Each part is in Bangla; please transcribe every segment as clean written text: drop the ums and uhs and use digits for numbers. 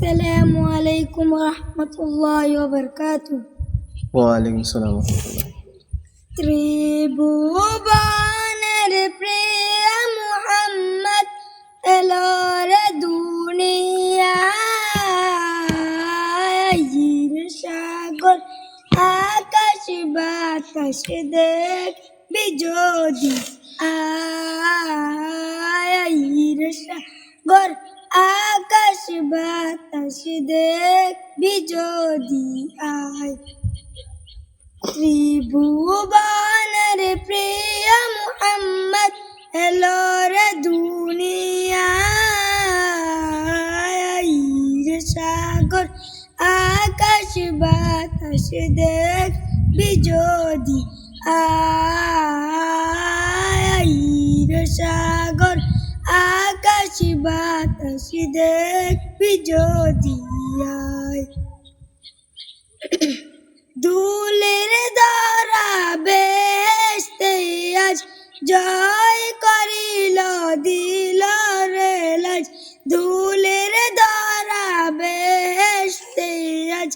আসসালামু আলাইকুম রহমতুল্লাহি ওয়া বারাকাতুহু। ওয়ালাইকুম আসসালাম ওয়া রাহমাতুল্লাহ। ত্রিভুবনের প্রিয় মুহাম্মদ এলো রে দুনিয়ায়, সাগর আকাশ বাতাস দেখবি যদি আয়, সাগর আকাশ বাতাস দেখবি যদি আয়। ত্রিভুবনের প্রিয় মুহাম্মদ এলো রে দুনিয়ায়, সাগর আকাশ বাতাস দেখবি যদি আয়, সাগর আকাশ বাতাস দেখবি যদি আয়। দুলের দ্বারা বেহেশতে আজ জয় করিল দিল রে লাজ, দুলের দ্বারা বেহেশতে আজ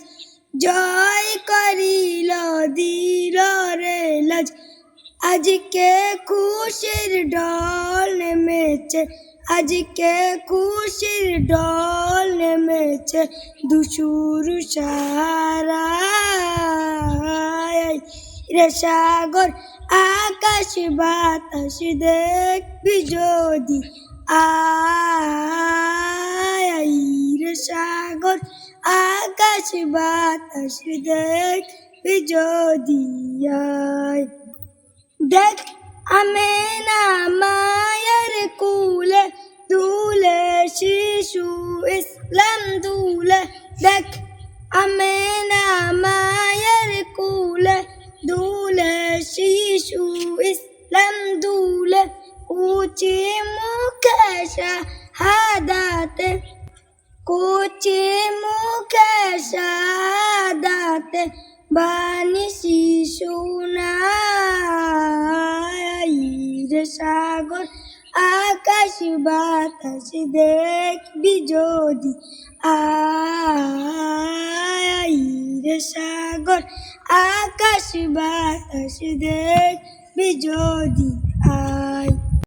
জয় করিল দিল রে লাজ। আজকে খুশির ঢল নেমেছে, আজকে খুশির ঢল নেমেছে দুশুর সারায়, রে সাগর আকাশ বাতাস দেখবি যদি আয়, রে সাগর আকাশ বাতাস দেখবি যদি আয়। দেখ আমেনা মায়ের কুলে দুলে শিশু ইসলাম দুলে, দেখ আমেনা মায়ের কুলে দুলে শিশু ইসলাম দুলে। কুচি মুখে শাহাদাতে, কুচি মুখে শাহাদাতে বাণী শিশু নাই, রে সাগর আকাশ বাতাস দেখবি যদি আয়, রে সাগর আকাশ বাতাস দেখবি যদি আয়।